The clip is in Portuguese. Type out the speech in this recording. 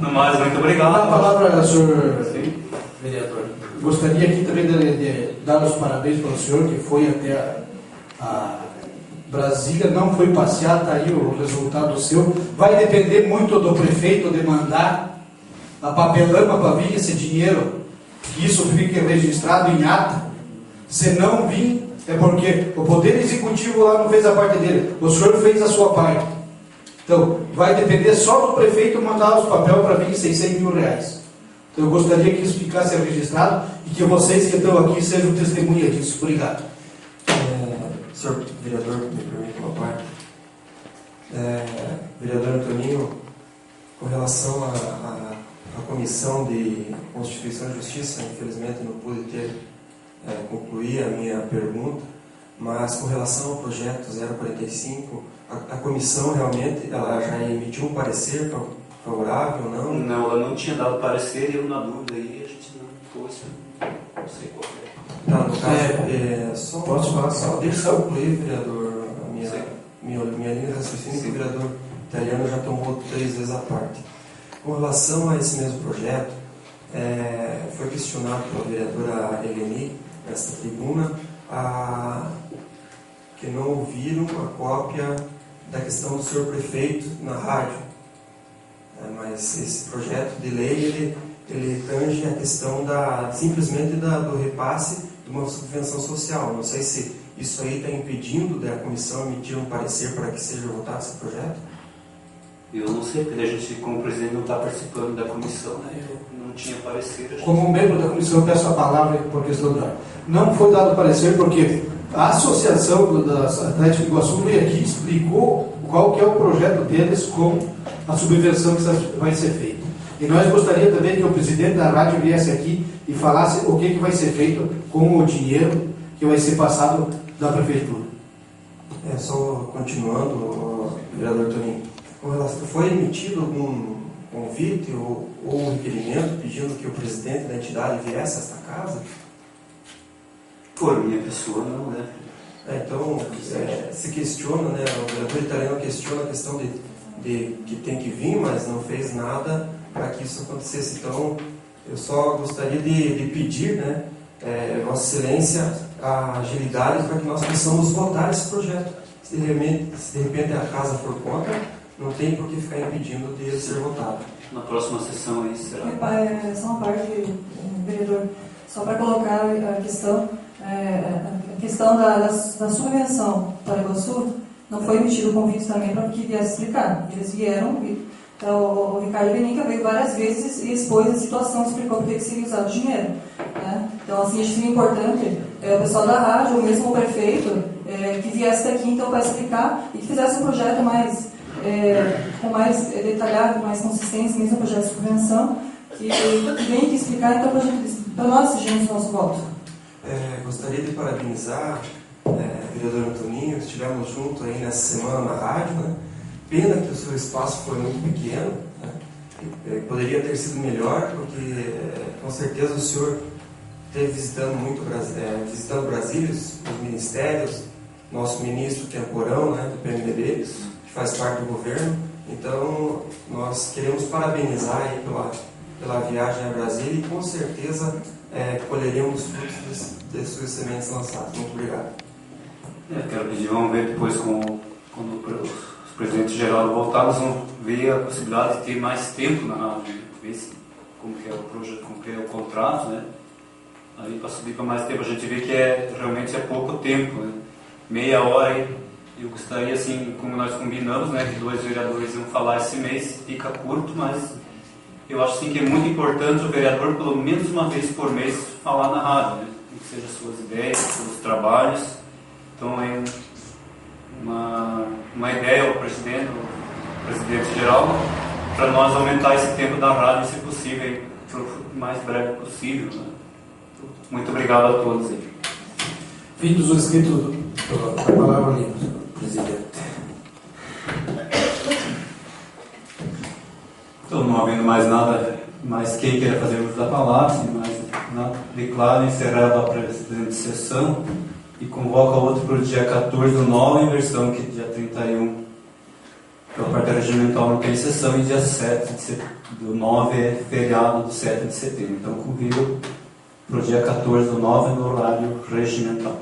No mais, muito obrigado. A palavra, senhor vereador. Gostaria aqui também de dar os parabéns para o senhor que foi até a Brasília, não foi passear, está aí o resultado seu. Vai depender muito do prefeito de mandar a papelama para vir esse dinheiro, que isso fique registrado em ata. Se não vir, é porque o Poder Executivo lá não fez a parte dele, o senhor fez a sua parte. Então, vai depender só do prefeito mandar os papéis para vir 600 mil reais. Então, eu gostaria que isso ficasse registrado e que vocês que estão aqui sejam testemunha disso. Obrigado. Senhor vereador, me permite uma parte. Vereador Antoninho, com relação à Comissão de Constituição e Justiça, infelizmente não pude concluir a minha pergunta, mas com relação ao projeto 045, a comissão realmente ela já emitiu um parecer favorável ou não? Não, ela não tinha dado parecer e eu na dúvida aí a gente não pôs, não sei qual é. Tá, no caso, posso falar só? Deixa eu concluir, vereador, minha linha de raciocínio, que o vereador italiano já tomou 3 vezes a parte. Com relação a esse mesmo projeto, foi questionado pela vereadora Eleni, nesta tribuna, que não ouviram a cópia da questão do senhor prefeito na rádio. Mas esse projeto de lei, ele tange a questão simplesmente do repasse de uma subvenção social. Não sei se isso aí está impedindo da comissão emitir um parecer para que seja votado esse projeto. Eu não sei, porque a gente, como presidente, não está participando da comissão, né? Eu não tinha parecer. Como membro da comissão, eu peço a palavra por questão da... Não foi dado parecer porque a Associação das Atlético de Iguaçu veio aqui e explicou qual que é o projeto deles com a subvenção que vai ser feita. E nós gostaríamos também que o presidente da rádio viesse aqui e falasse o que vai ser feito com o dinheiro que vai ser passado da prefeitura. Só continuando, vereador Toninho, foi emitido algum convite ou um requerimento pedindo que o presidente da entidade viesse a esta casa? Por minha pessoa, não, né? Então, se questiona, né, o vereador italiano questiona a questão de que tem que vir, mas não fez nada para que isso acontecesse. Então, eu só gostaria de pedir, né, Vossa Excelência, a agilidade para que nós possamos votar esse projeto. Se de repente a casa for contra, não tem por que ficar impedindo de ele ser votado. Na próxima sessão aí será. Só uma parte, vereador, só para colocar a questão da subvenção para Iguaçu, não foi emitido o convite também para que viesse explicar. Eles vieram, então, o Ricardo Benica veio várias vezes e expôs a situação, explicou por que seria usado o dinheiro. Né? Então, assim, acho que seria importante o pessoal da rádio, ou mesmo o prefeito, que viesse daqui então para explicar e que fizesse um projeto com mais detalhado, com mais consistência, mesmo um projeto de subvenção, que venha aqui explicar então para nós exigirmos o nosso voto. Gostaria de parabenizar vereador Antoninho, estivemos juntos aí nessa semana na rádio, né? Pena que o seu espaço foi muito pequeno, né? Poderia ter sido melhor, porque com certeza o senhor esteve visitando Brasília, os ministérios, nosso ministro temporão, né, do PMDB, que faz parte do governo. Então, nós queremos parabenizar aí pela viagem a Brasília e com certeza colheremos os frutos de suas sementes lançadas. Muito obrigado. Quero pedir, vamos ver depois quando os presidentes gerais voltar, nós vamos ver a possibilidade de ter mais tempo na rádio, ver como que é o projeto, como que é o contrato, né? Aí para subir para mais tempo, a gente vê que realmente é pouco tempo, né? Meia hora, eu gostaria, assim, como nós combinamos, né, que 2 vereadores iam falar esse mês, fica curto, mas eu acho assim, que é muito importante o vereador, pelo menos uma vez por mês, falar na rádio, né? Que seja suas ideias, seus trabalhos. Então é uma ideia ao presidente geral, para nós aumentar esse tempo da rádio, se possível, para o mais breve possível. Né? Muito obrigado a todos. Fim dos inscritos, a palavra ali, presidente. Então, não havendo mais nada, mais quem queira fazer uso da palavra, mais nada, declaro encerrada a presente sessão e convoca outro para o dia 14/9, em versão que dia 31, pela parte regimental não tem sessão e dia 7/9 é feriado do 7 de setembro. Então, convido para o dia 14/9 no horário regimental.